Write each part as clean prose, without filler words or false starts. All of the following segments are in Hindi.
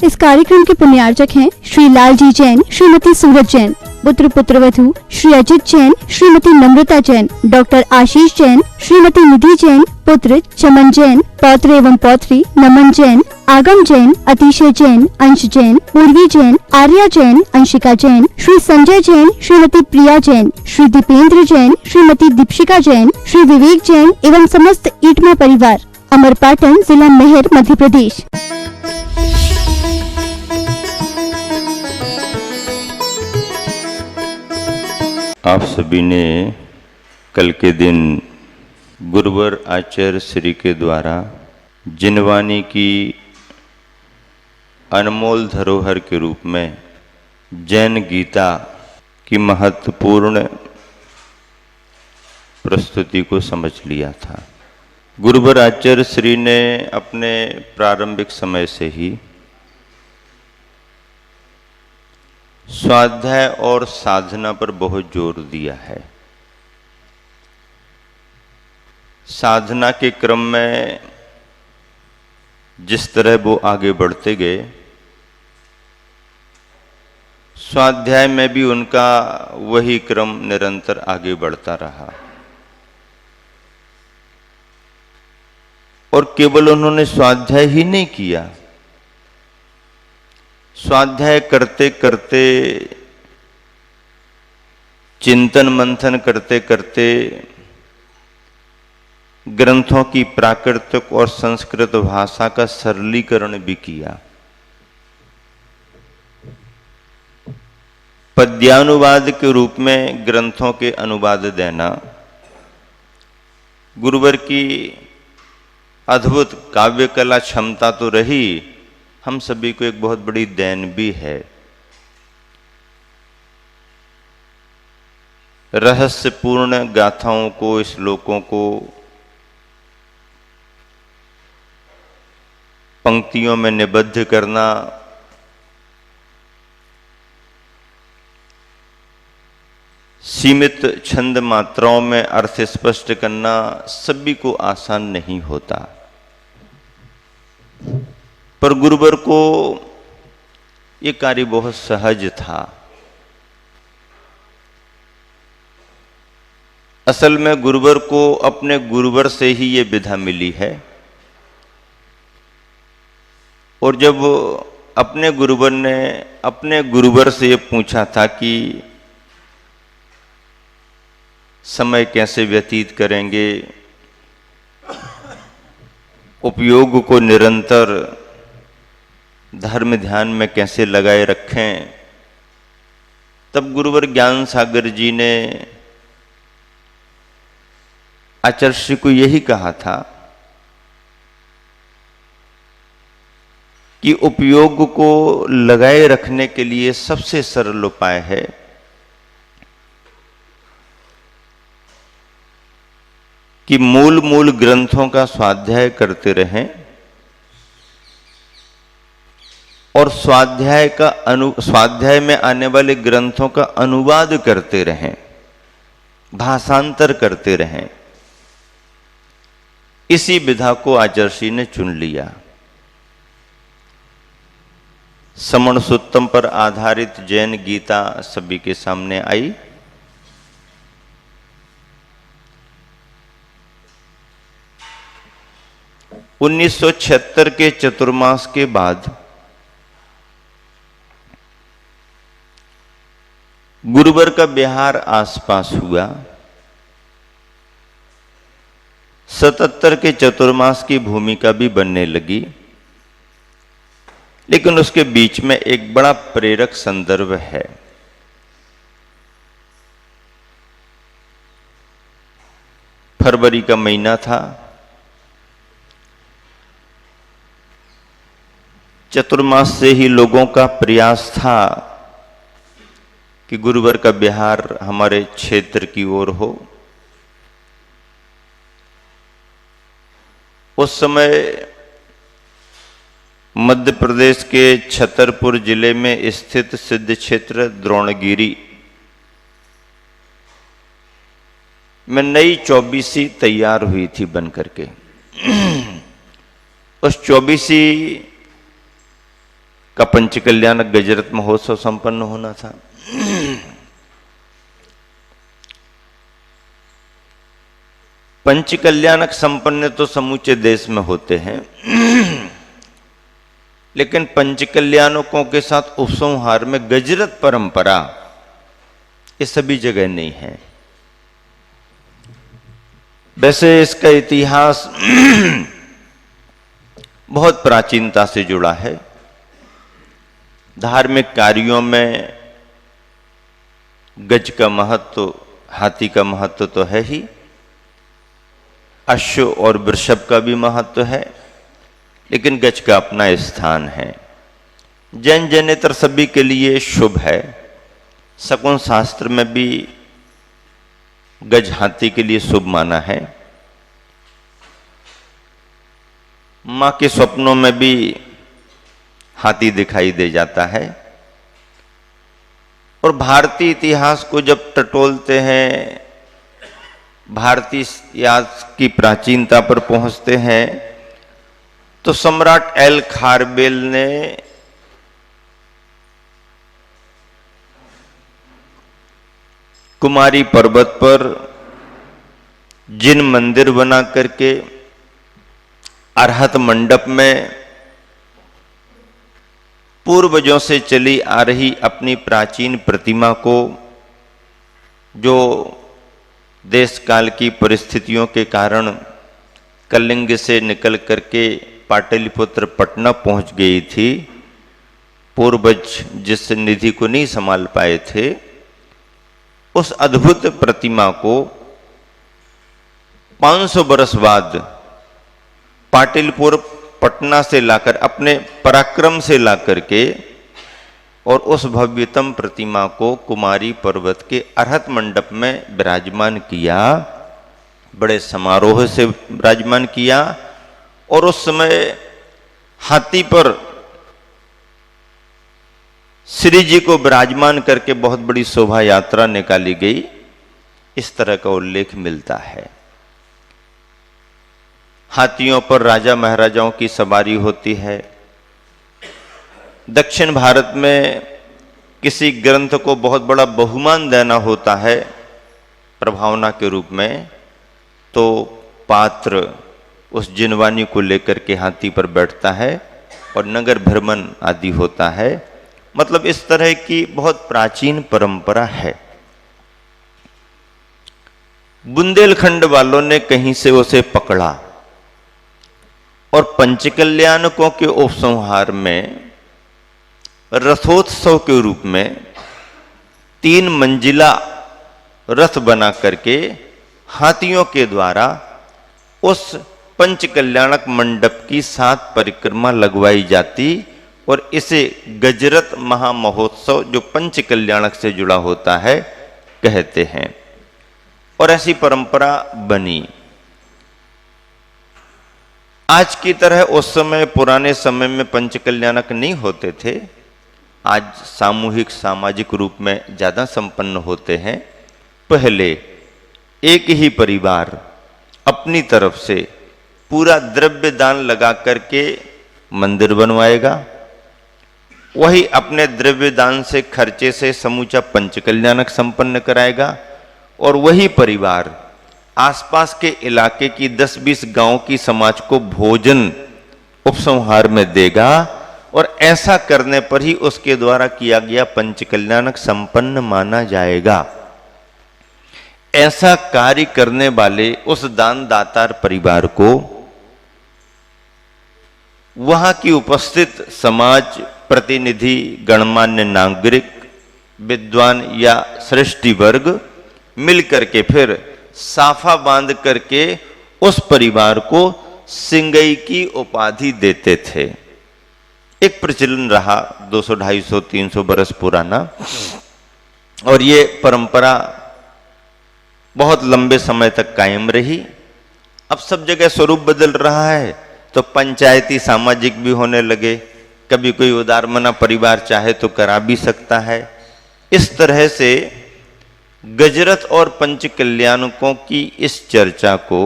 इस कार्यक्रम के पुण्यार्चक हैं श्री लालजी जैन, श्रीमती सूरज जैन, पुत्र पुत्रवधू श्री अजित जैन, श्रीमती नम्रता जैन, डॉक्टर आशीष जैन, श्रीमती निधि जैन, पुत्र चमन जैन, पौत्र एवं पौत्री नमन जैन, आगम जैन, अतिशय जैन, अंश जैन, पूर्वी जैन, आर्या जैन, अंशिका जैन, श्री संजय जैन, श्रीमती प्रिया जैन, श्री दीपेंद्र जैन, श्रीमती दीपशिका जैन, श्री विवेक जैन एवं समस्त ईटमा परिवार, अमरपाटन, जिला मेहर, मध्य प्रदेश। आप सभी ने कल के दिन गुरुवर आचार्य श्री के द्वारा जिनवानी की अनमोल धरोहर के रूप में जैन गीता की महत्वपूर्ण प्रस्तुति को समझ लिया था। गुरुवर आचार्य श्री ने अपने प्रारंभिक समय से ही स्वाध्याय और साधना पर बहुत जोर दिया है। साधना के क्रम में जिस तरह वो आगे बढ़ते गए, स्वाध्याय में भी उनका वही क्रम निरंतर आगे बढ़ता रहा और केवल उन्होंने स्वाध्याय ही नहीं किया, स्वाध्याय करते करते, चिंतन मंथन करते करते ग्रंथों की प्राकृतिक और संस्कृत भाषा का सरलीकरण भी किया। पद्यानुवाद के रूप में ग्रंथों के अनुवाद देना गुरुवर की अद्भुत काव्य कला क्षमता तो रही, हम सभी को एक बहुत बड़ी देन भी है। रहस्यपूर्ण गाथाओं को, श्लोकों को पंक्तियों में निबद्ध करना, सीमित छंद मात्राओं में अर्थ स्पष्ट करना सभी को आसान नहीं होता, पर गुरुवर को ये कार्य बहुत सहज था। असल में गुरुवर को अपने गुरुवर से ही ये विधा मिली है और जब अपने गुरुवर ने अपने गुरुवर से ये पूछा था कि समय कैसे व्यतीत करेंगे, उपयोग को निरंतर धर्म ध्यान में कैसे लगाए रखें, तब गुरुवर ज्ञान सागर जी ने आचार्य को यही कहा था कि उपयोग को लगाए रखने के लिए सबसे सरल उपाय है कि मूल ग्रंथों का स्वाध्याय करते रहें और स्वाध्याय में आने वाले ग्रंथों का अनुवाद करते रहें, भाषांतर करते रहें। इसी विधा को आचार्य ने चुन लिया। समण सुत्तम पर आधारित जैन गीता सभी के सामने आई। उन्नीस 1976 के चतुर्मास के बाद गुरुवर का बिहार आसपास हुआ। 77 के चतुर्मास की भूमिका भी बनने लगी, लेकिन उसके बीच में एक बड़ा प्रेरक संदर्भ है। फरवरी का महीना था, चतुर्मास से ही लोगों का प्रयास था कि गुरुवर का बिहार हमारे क्षेत्र की ओर हो। उस समय मध्य प्रदेश के छतरपुर जिले में स्थित सिद्ध क्षेत्र द्रोणगिरी में नई 24सी तैयार हुई थी बन करके। उस 24सी का पंचकल्याणक गजरत महोत्सव संपन्न होना था। पंचकल्याणक संपन्न तो समूचे देश में होते हैं, लेकिन पंचकल्याणकों के साथ उपसंहार में गजरत परंपरा ये सभी जगह नहीं है। वैसे इसका इतिहास बहुत प्राचीनता से जुड़ा है। धार्मिक कार्यों में गज का महत्व, हाथी का महत्व तो है ही, अश्व और वृषभ का भी महत्व है, लेकिन गज का अपना स्थान है। जैन जैनेतर सभी के लिए शुभ है। शकुन शास्त्र में भी गज हाथी के लिए शुभ माना है। मां के स्वप्नों में भी हाथी दिखाई दे जाता है। और भारतीय इतिहास को जब टटोलते हैं, भारतीय इतिहास की प्राचीनता पर पहुंचते हैं, तो सम्राट एल खारबेल ने कुमारी पर्वत पर जिन मंदिर बना करके अरहत मंडप में पूर्वजों से चली आ रही अपनी प्राचीन प्रतिमा को, जो देश काल की परिस्थितियों के कारण कलिंग से निकल करके पाटलिपुत्र पटना पहुंच गई थी, पूर्वज जिस निधि को नहीं संभाल पाए थे, उस अद्भुत प्रतिमा को 500 बरस बाद पाटिलपुर पटना से लाकर, अपने पराक्रम से लाकर के, और उस भव्यतम प्रतिमा को कुमारी पर्वत के अरहत मंडप में विराजमान किया, बड़े समारोह से विराजमान किया। और उस समय हाथी पर श्री जी को विराजमान करके बहुत बड़ी शोभा यात्रा निकाली गई, इस तरह का उल्लेख मिलता है। हाथियों पर राजा महाराजाओं की सवारी होती है। दक्षिण भारत में किसी ग्रंथ को बहुत बड़ा बहुमान देना होता है प्रभावना के रूप में, तो पात्र उस जिनवानी को लेकर के हाथी पर बैठता है और नगर भ्रमण आदि होता है। मतलब इस तरह की बहुत प्राचीन परंपरा है। बुंदेलखंड वालों ने कहीं से उसे पकड़ा और पंचकल्याणकों के उपसंहार में रथोत्सव के रूप में 3 मंजिला रथ बना करके हाथियों के द्वारा उस पंचकल्याणक मंडप की 7 परिक्रमा लगवाई जाती और इसे गजरत महामहोत्सव, जो पंचकल्याणक से जुड़ा होता है, कहते हैं। और ऐसी परंपरा बनी। आज की तरह उस समय, पुराने समय में पंचकल्याणक नहीं होते थे। आज सामूहिक सामाजिक रूप में ज्यादा संपन्न होते हैं। पहले एक ही परिवार अपनी तरफ से पूरा द्रव्य दान लगा करके मंदिर बनवाएगा, वही अपने द्रव्य दान से, खर्चे से समूचा पंचकल्याणक संपन्न कराएगा, और वही परिवार आसपास के इलाके की 10-20 गांव की समाज को भोजन उपसंहार में देगा, और ऐसा करने पर ही उसके द्वारा किया गया पंचकल्याणक संपन्न माना जाएगा। ऐसा कार्य करने वाले उस दानदातार परिवार को वहां की उपस्थित समाज प्रतिनिधि, गणमान्य नागरिक, विद्वान या श्रेष्ठी वर्ग मिलकर के फिर साफा बांध करके उस परिवार को सिंगई की उपाधि देते थे। एक प्रचलन रहा 200, 250, 300 बरस पुराना, और ये परंपरा बहुत लंबे समय तक कायम रही। अब सब जगह स्वरूप बदल रहा है, तो पंचायती सामाजिक भी होने लगे। कभी कोई उदारमना परिवार चाहे तो करा भी सकता है। इस तरह से गजरत और पंचकल्याणकों की इस चर्चा को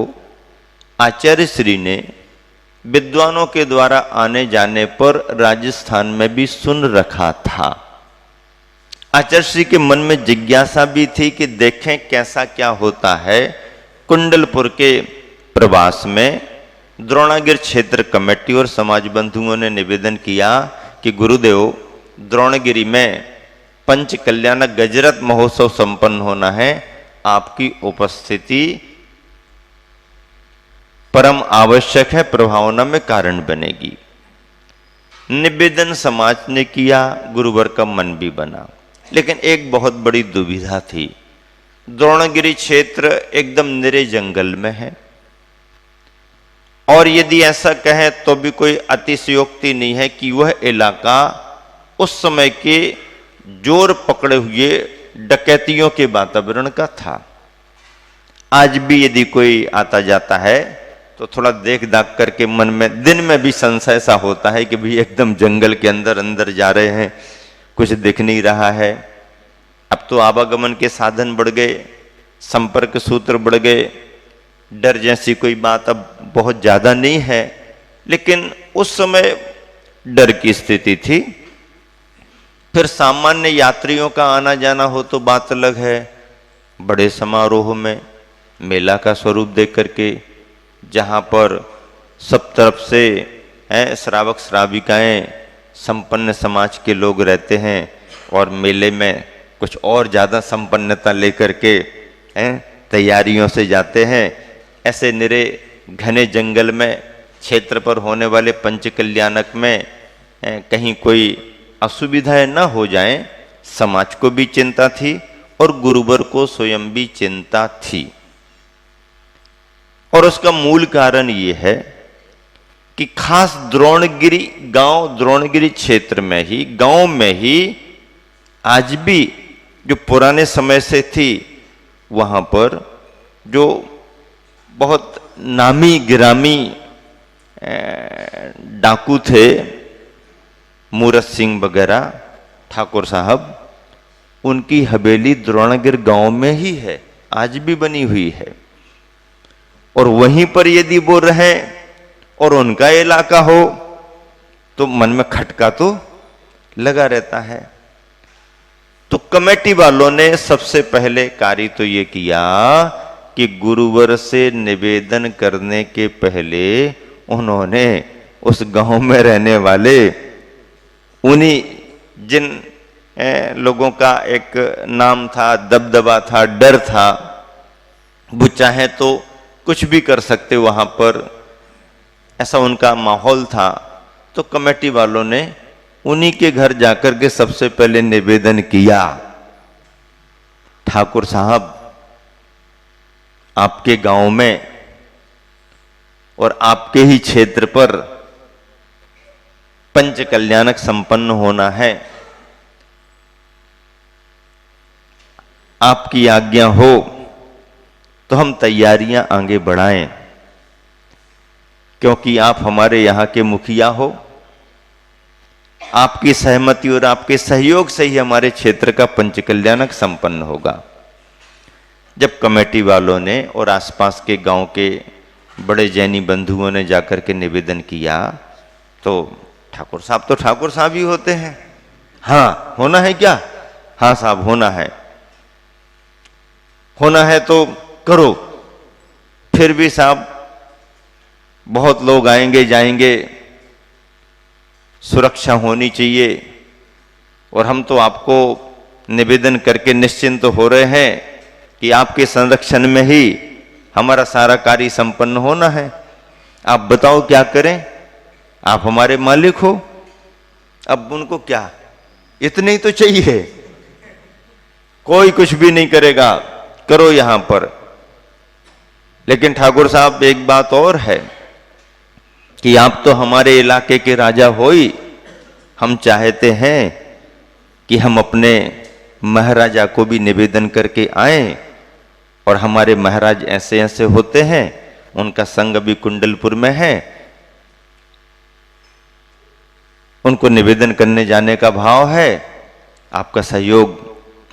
आचार्य श्री ने विद्वानों के द्वारा आने जाने पर राजस्थान में भी सुन रखा था। आचार्य श्री के मन में जिज्ञासा भी थी कि देखें कैसा क्या होता है। कुंडलपुर के प्रवास में द्रोणागिर क्षेत्र कमेटी और समाज बंधुओं ने निवेदन किया कि गुरुदेव, द्रोणगिरी में पंच कल्याणक गजरत महोत्सव संपन्न होना है, आपकी उपस्थिति परम आवश्यक है, प्रभावना में कारण बनेगी। निवेदन समाज ने किया, गुरुवर का मन भी बना, लेकिन एक बहुत बड़ी दुविधा थी। द्रोणगिरी क्षेत्र एकदम निरे जंगल में है और यदि ऐसा कहें तो भी कोई अतिशयोक्ति नहीं है कि वह इलाका उस समय के जोर पकड़े हुए डकैतियों के वातावरण का था। आज भी यदि कोई आता जाता है तो थोड़ा देख दाख करके मन में दिन में भी संशय सा होता है कि भाई एकदम जंगल के अंदर अंदर जा रहे हैं, कुछ दिख नहीं रहा है। अब तो आवागमन के साधन बढ़ गए, संपर्क सूत्र बढ़ गए, डर जैसी कोई बात अब बहुत ज्यादा नहीं है, लेकिन उस समय डर की स्थिति थी। फिर सामान्य यात्रियों का आना जाना हो तो बात अलग है। बड़े समारोह में मेला का स्वरूप देख करके, जहाँ पर सब तरफ से श्रावक श्राविकाएं संपन्न समाज के लोग रहते हैं और मेले में कुछ और ज़्यादा संपन्नता लेकर के तैयारियों से जाते हैं। ऐसे निरे घने जंगल में क्षेत्र पर होने वाले पंच कल्याणक में कहीं कोई असुविधाएं न हो जाएं, समाज को भी चिंता थी और गुरुवर को स्वयं भी चिंता थी। और उसका मूल कारण ये है कि खास द्रोणगिरी गांव, द्रोणगिरी क्षेत्र में ही, गांव में ही आज भी जो पुराने समय से थी, वहां पर जो बहुत नामी गिरामी डाकू थे, मूरत सिंह वगैरह ठाकुर साहब, उनकी हवेली द्रोणगिर गांव में ही है, आज भी बनी हुई है। और वहीं पर यदि वो रहे और उनका इलाका हो तो मन में खटका तो लगा रहता है। तो कमेटी वालों ने सबसे पहले कार्य तो ये किया कि गुरुवर से निवेदन करने के पहले उन्होंने उस गांव में रहने वाले उन्हीं जिन लोगों का एक नाम था, दबदबा था, डर था, वो चाहे तो कुछ भी कर सकते वहां पर, ऐसा उनका माहौल था। तो कमेटी वालों ने उन्हीं के घर जाकर के सबसे पहले निवेदन किया, ठाकुर साहब, आपके गांव में और आपके ही क्षेत्र पर पंच कल्याणक संपन्न होना है, आपकी आज्ञा हो तो हम तैयारियां आगे बढ़ाएं, क्योंकि आप हमारे यहां के मुखिया हो। आपकी सहमति और आपके सहयोग से ही हमारे क्षेत्र का पंच कल्याणक संपन्न होगा। जब कमेटी वालों ने और आसपास के गांव के बड़े जैनी बंधुओं ने जाकर के निवेदन किया तो ठाकुर साहब तो ठाकुर साहब ही होते हैं। हाँ, होना है क्या? हाँ साहब, होना है, होना है तो करो। फिर भी साहब बहुत लोग आएंगे जाएंगे, सुरक्षा होनी चाहिए, और हम तो आपको निवेदन करके निश्चिंत हो रहे हैं कि आपके संरक्षण में ही हमारा सारा कार्य संपन्न होना है। आप बताओ क्या करें, आप हमारे मालिक हो। अब उनको क्या, इतने ही तो चाहिए, कोई कुछ भी नहीं करेगा, करो यहां पर। लेकिन ठाकुर साहब एक बात और है कि आप तो हमारे इलाके के राजा हो ही, हम चाहते हैं कि हम अपने महाराजा को भी निवेदन करके आएं, और हमारे महाराज ऐसे ऐसे होते हैं, उनका संग भी कुंडलपुर में है, उनको निवेदन करने जाने का भाव है, आपका सहयोग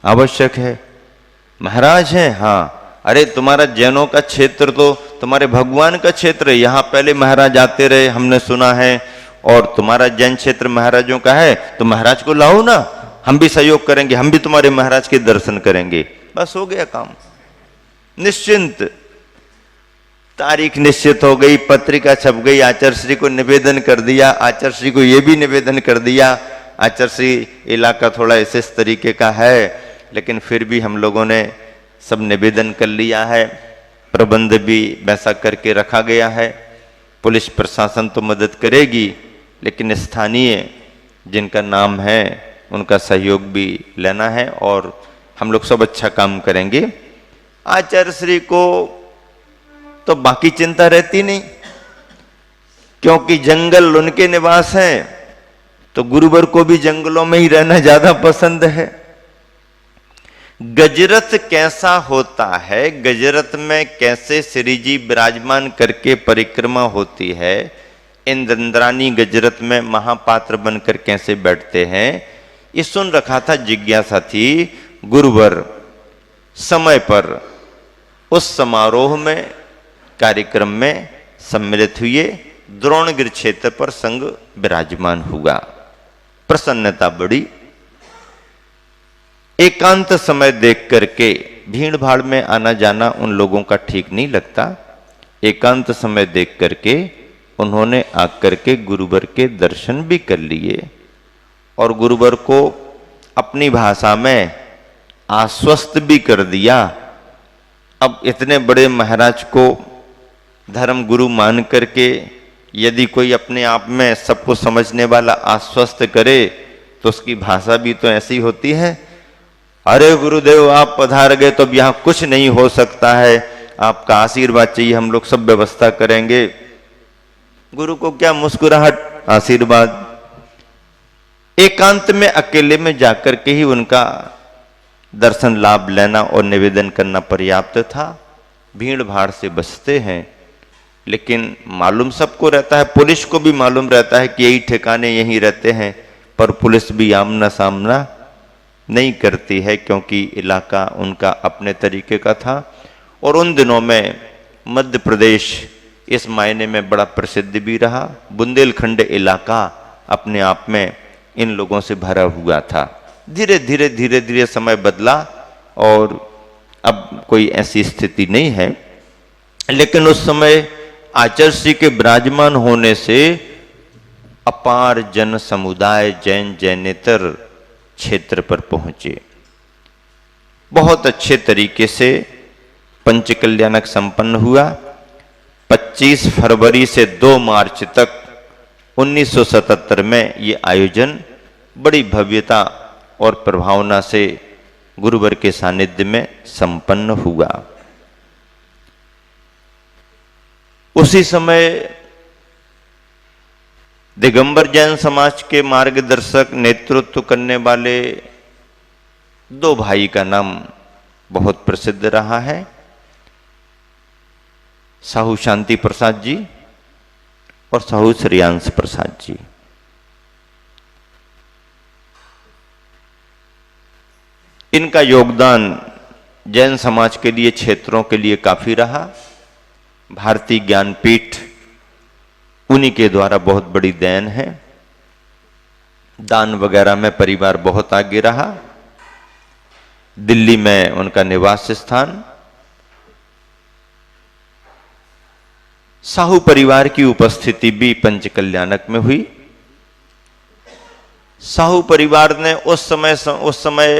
आवश्यक है। महाराज हैं? हाँ। अरे तुम्हारा जैनों का क्षेत्र तो तुम्हारे भगवान का क्षेत्र है, यहाँ पहले महाराज आते रहे, हमने सुना है, और तुम्हारा जैन क्षेत्र महाराजों का है, तो महाराज को लाओ ना, हम भी सहयोग करेंगे, हम भी तुम्हारे महाराज के दर्शन करेंगे। बस हो गया काम, निश्चिंत। तारीख निश्चित हो गई, पत्रिका छप गई, आचार्य श्री को निवेदन कर दिया, आचार्य श्री को यह भी निवेदन कर दिया। आचार्य श्री इलाका थोड़ा इस तरीके का है, लेकिन फिर भी हम लोगों ने सब निवेदन कर लिया है, प्रबंध भी वैसा करके रखा गया है। पुलिस प्रशासन तो मदद करेगी, लेकिन स्थानीय जिनका नाम है उनका सहयोग भी लेना है, और हम लोग सब अच्छा काम करेंगे। आचार्य श्री को तो बाकी चिंता रहती नहीं, क्योंकि जंगल उनके निवास हैं, तो गुरुवर को भी जंगलों में ही रहना ज्यादा पसंद है। गजरथ कैसा होता है, गजरथ में कैसे श्री जी विराजमान करके परिक्रमा होती है, इंद्रानी गजरथ में महापात्र बनकर कैसे बैठते हैं, ये सुन रखा था, जिज्ञासा थी। गुरुवर समय पर उस समारोह में, कार्यक्रम में सम्मिलित हुए, द्रोणगिर क्षेत्र पर संघ विराजमान हुआ। प्रसन्नता बढ़ी। एकांत समय देख करके, भीड़ भाड़ में आना जाना उन लोगों का ठीक नहीं लगता। एकांत समय देख करके उन्होंने आकर के गुरुवर के दर्शन भी कर लिए, और गुरुवर को अपनी भाषा में आश्वस्त भी कर दिया। अब इतने बड़े महाराज को धर्म गुरु मान करके यदि कोई अपने आप में सबको समझने वाला आश्वस्त करे, तो उसकी भाषा भी तो ऐसी होती है, अरे गुरुदेव आप पधार गए तो अब यहाँ कुछ नहीं हो सकता है, आपका आशीर्वाद चाहिए, हम लोग सब व्यवस्था करेंगे। गुरु को क्या मुस्कुराहट, आशीर्वाद। एकांत में अकेले में जाकर के ही उनका दर्शन लाभ लेना और निवेदन करना पर्याप्त था। भीड़ भाड़ से बचते हैं, लेकिन मालूम सबको रहता है, पुलिस को भी मालूम रहता है कि यही ठिकाने यहीं रहते हैं, पर पुलिस भी आमना सामना नहीं करती है, क्योंकि इलाका उनका अपने तरीके का था। और उन दिनों में मध्य प्रदेश इस मायने में बड़ा प्रसिद्ध भी रहा। बुंदेलखंड इलाका अपने आप में इन लोगों से भरा हुआ था। धीरे धीरे समय बदला, और अब कोई ऐसी स्थिति नहीं है, लेकिन उस समय आचार्य श्री के विराजमान होने से अपार जन समुदाय जैन जैनेतर क्षेत्र पर पहुंचे। बहुत अच्छे तरीके से पंचकल्याणक संपन्न हुआ। 25 फरवरी से 2 मार्च तक 1977 में ये आयोजन बड़ी भव्यता और प्रभावना से गुरुवर के सानिध्य में संपन्न हुआ। उसी समय दिगंबर जैन समाज के मार्गदर्शक नेतृत्व करने वाले 2 भाई का नाम बहुत प्रसिद्ध रहा है, साहू शांति प्रसाद जी और साहू श्रेयांश प्रसाद जी। इनका योगदान जैन समाज के लिए, क्षेत्रों के लिए काफी रहा। भारतीय ज्ञानपीठ उन्हीं के द्वारा बहुत बड़ी देन है। दान वगैरह में परिवार बहुत आगे रहा। दिल्ली में उनका निवास स्थान। साहू परिवार की उपस्थिति भी पंचकल्याणक में हुई। साहू परिवार ने उस समय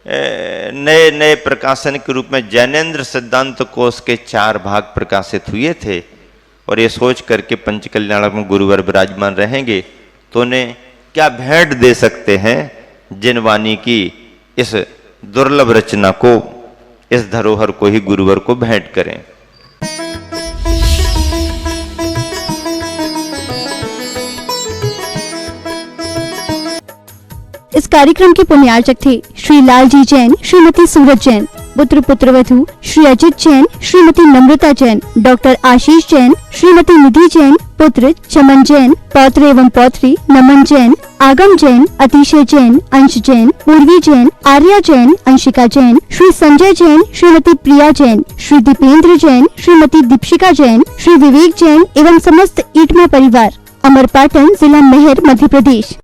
नए नए प्रकाशन के रूप में जैनेन्द्र सिद्धांत कोश के 4 भाग प्रकाशित हुए थे, और ये सोच करके पंचकल्याणक में गुरुवर विराजमान रहेंगे तो उन्हें क्या भेंट दे सकते हैं, जिनवानी की इस दुर्लभ रचना को, इस धरोहर को ही गुरुवर को भेंट करें। इस कार्यक्रम के पुण्यार्चक थे श्री लालजी जैन, श्रीमती सूरज जैन, पुत्र पुत्रवधू श्री अजित जैन, श्रीमती नम्रता जैन, डॉक्टर आशीष जैन, श्रीमती निधि जैन, पुत्र चमन जैन, पौत्र एवं पौत्री नमन जैन, आगम जैन, अतिशय जैन, अंश जैन, पूर्वी जैन, आर्या जैन, अंशिका जैन, श्री संजय जैन, श्रीमती प्रिया जैन, श्री दीपेंद्र जैन, श्रीमती दीपिका जैन, श्री विवेक जैन एवं समस्त ईटमा परिवार, अमरपाटन, जिला मेहर, मध्य प्रदेश।